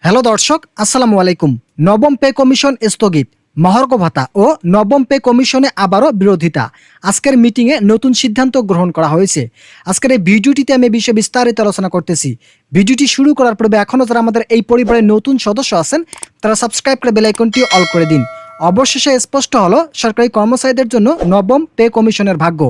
Hello দর্শক, আসসালামু আলাইকুম। নবম পে কমিশন স্থগিত, মহার্ঘ ভাতা ও নবম পে কমিশনে আবারও বিরোধিতা। আজকের মিটিংয়ে নতুন সিদ্ধান্ত গ্রহণ করা হয়েছে। আজকের এই ভিডিওটিতে আমি বিষয়ে বিস্তারিত আলোচনা করতেছি। ভিডিওটি শুরু করার পূর্বে এখনও যারা আমাদের এই পরিবারের নতুন সদস্য আছেন তারা সাবস্ক্রাইব করে বেল আইকনটি অল করে দিন। অবশেষে স্পষ্ট হলো সরকারি কর্মচারীদের জন্য নবম পে কমিশনের ভাগ্য।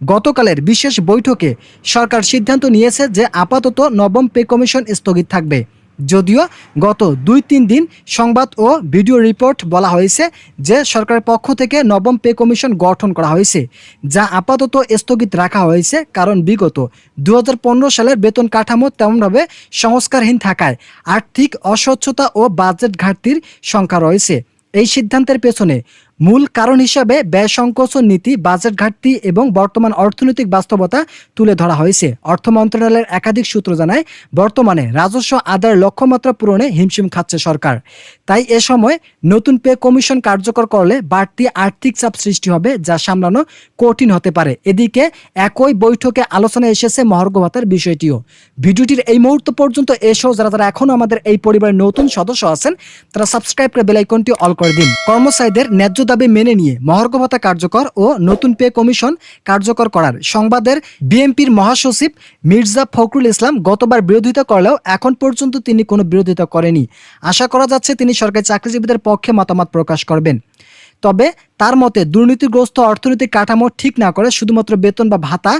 গতকালের বিশেষ বৈঠকে সরকার সিদ্ধান্ত নিয়েছে যে আপাতত নবম পে কমিশন স্থগিত থাকবে। যদিও গত 2-3 দিন সংবাদ ও ভিডিও রিপোর্ট বলা হয়েছে যে সরকারের পক্ষ থেকে নবম পে কমিশন গঠন করা হয়েছে, যা আপাতত স্থগিত রাখা হয়েছে কারণ বিগত 2015 সালের বেতন কাঠামো তেমনভাবে সংস্কারহীন থাকায় আর্থিক অস্বচ্ছতা ও বাজেট ঘাটতির সংখ্যা রয়েছে। এই সিদ্ধান্তের পেছনে মূল কারণ হিসাবে ব্যয় সংকোচন নীতি, বাজেট ঘাটতি এবং বর্তমান অর্থনৈতিক বাস্তবতা তুলে ধরা হয়েছে। অর্থ মন্ত্রণালয়ের একাধিক সূত্র জানায়, বর্তমানে রাজস্ব আদায়ের লক্ষ্যমাত্রা পূরণে হিমশিম খাচ্ছে সরকার। তাই এ সময় নতুন পে কমিশন কার্যকর করলে বাড়তি আর্থিক চাপ সৃষ্টি হবে, যা সামলানো কঠিন হতে পারে। এদিকে একই বৈঠকে আলোচনায় এসেছে মহার্ঘ ভাতার বিষয়টিও। ভিডিওটির এই মুহূর্ত পর্যন্ত এসেও যারা এখনও আমাদের এই পরিবারের নতুন সদস্য আছেন তারা সাবস্ক্রাইব করে বেল আইকনটি অল করে দিন। কর্মচারীদের ন্যায্য দাবি মেনে নিয়ে মহার্ঘ ভাতা কার্যকর ও নতুন পে কমিশন কার্যকর করার সংবাদের বিএনপির মহাসচিব মির্জা ফখরুল ইসলাম গতবার বিরোধিতা করলেও এখন পর্যন্ত তিনি কোনো বিরোধিতা করেনি। আশা করা যাচ্ছে তিনি সরকারি চাকরিজীবীদের পক্ষে মতামত প্রকাশ করবেন। তবে তার মতে দুর্নীতিগ্রস্ত অর্থনৈতিক কাঠামো ঠিক না করে শুধুমাত্র বেতন বা ভাতা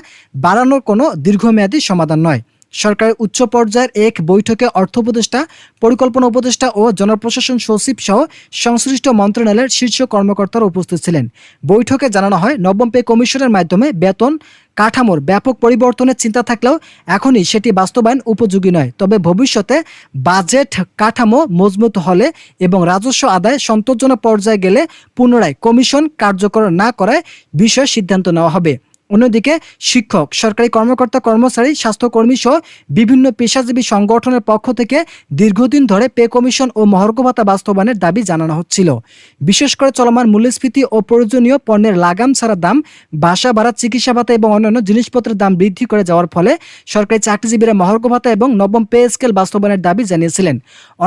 বাড়ানোর কোনো দীর্ঘমেয়াদী সমাধান নয়। সরকারের উচ্চ পর্যায়ের এক বৈঠকে অর্থ উপদেষ্টা, পরিকল্পনা উপদেষ্টা ও জনপ্রশাসন সচিব সহ সংশ্লিষ্ট মন্ত্রণালয়ের শীর্ষ কর্মকর্তারা উপস্থিত ছিলেন। বৈঠকে জানানো হয়, নবম পে কমিশনের মাধ্যমে বেতন কাঠামোর ব্যাপক পরিবর্তনের চিন্তা থাকলেও এখনই সেটি বাস্তবায়ন উপযোগী নয়। তবে ভবিষ্যতে বাজেট কাঠামো মজবুত হলে এবং রাজস্ব আদায় সন্তোষজনক পর্যায়ে গেলে পুনরায় কমিশন কার্যকর না করায় বিষয়ে সিদ্ধান্ত নেওয়া হবে। অন্যদিকে শিক্ষক, সরকারি কর্মকর্তা, কর্মচারী, স্বাস্থ্যকর্মী সহ বিভিন্ন পেশাজীবী সংগঠনের পক্ষ থেকে দীর্ঘদিন ধরে পে কমিশন ও মহার্ঘ ভাতা বাস্তবায়নের দাবি জানানো হচ্ছিল। বিশেষ করে চলমান মূল্যস্ফীতি ও প্রয়োজনীয় পণ্যের লাগাম ছাড়া দাম, বাসা ভাড়া, চিকিৎসা ভাতা এবং অন্যান্য জিনিসপত্রের দাম বৃদ্ধি করে যাওয়ার ফলে সরকারি চাকরিজীবীরা মহার্ঘ ভাতা এবং নবম পে স্কেল বাস্তবায়নের দাবি জানিয়েছিলেন।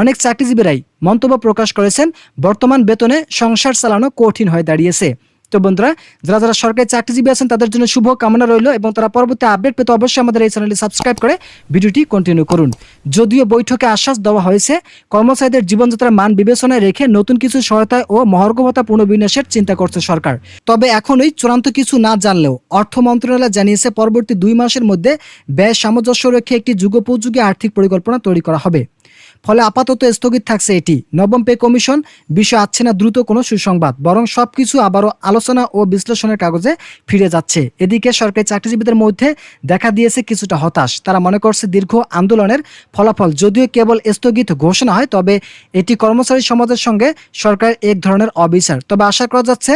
অনেক চাকরিজীবীরাই মন্তব্য প্রকাশ করেছেন, বর্তমান বেতনে সংসার চালানো কঠিন হয়ে দাঁড়িয়েছে। তো বন্ধুরা, যারা সরকারি চাকরিজীবী আছেন তাদের জন্য শুভ কামনা রইল এবং তারা পরবর্তী আপডেট পেতে অবশ্যই আমাদের এই চ্যানেলটি সাবস্ক্রাইব করে ভিডিওটি কন্টিনিউ করুন। যদিও বৈঠকে আশ্বাস দেওয়া হয়েছে, কর্মচারীদের জীবনযাত্রার মান বিবেচনায় রেখে নতুন কিছু সহায়তা ও মহার্ঘ ভাতা পুনর্বিন্যাসের চিন্তা করছে সরকার। তবে এখনই চূড়ান্ত কিছু না জানলেও অর্থ মন্ত্রণালয় জানিয়েছে পরবর্তী 2 মাসের মধ্যে ব্যয় সামঞ্জস্য রেখে একটি যুগোপযোগী আর্থিক পরিকল্পনা তৈরি করা হবে। ফলে আপাতত স্থগিত থাকছে এটি। নবম পে কমিশন বিষয় আসছে না দ্রুত কোনো সুসংবাদ, বরং সবকিছু আবারও আলোচনা ও বিশ্লেষণের কাগজে ফিরে যাচ্ছে। এদিকে সরকারি চাকরিজীবীদের মধ্যে দেখা দিয়েছে কিছুটা হতাশ। তারা মনে করছে দীর্ঘ আন্দোলনের ফলাফল যদিও কেবল স্থগিত ঘোষণা হয়, তবে এটি কর্মচারী সমাজের সঙ্গে সরকারের এক ধরনের অবিচার। তবে আশা করা যাচ্ছে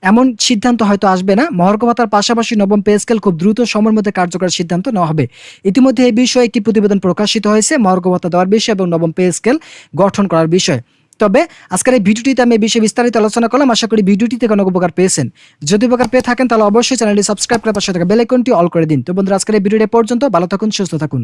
এমন সিদ্ধান্ত হয়তো আসবে না। মহার্ঘ ভাতার পাশাপাশি নবম পে স্কেল খুব দ্রুত সময়ের মধ্যে কার্যকর সিদ্ধান্ত নেওয়া হবে। ইতিমধ্যে এই বিষয়ে একটি প্রতিবেদন প্রকাশিত হয়েছে মহার্ঘ ভাতা দেওয়ার বিষয়ে এবং নবম পে স্কেল গঠন করার বিষয়। তবে আজকের এই ভিডিওটিতে আমি এই বিষয়ে বিস্তারিত আলোচনা করলাম। আশা করি ভিডিওটি থেকে অনেক উপকার পেয়েছেন। যদি উপকার পেয়ে থাকেন তাহলে অবশ্যই চ্যানেলটি সাবস্ক্রাইব করে পাশে থাকা বেল আইকনটি অল করে দিন। তো বন্ধুরা, আজকের এই ভিডিওটি পর্যন্ত ভালো থাকুন, সুস্থ থাকুন।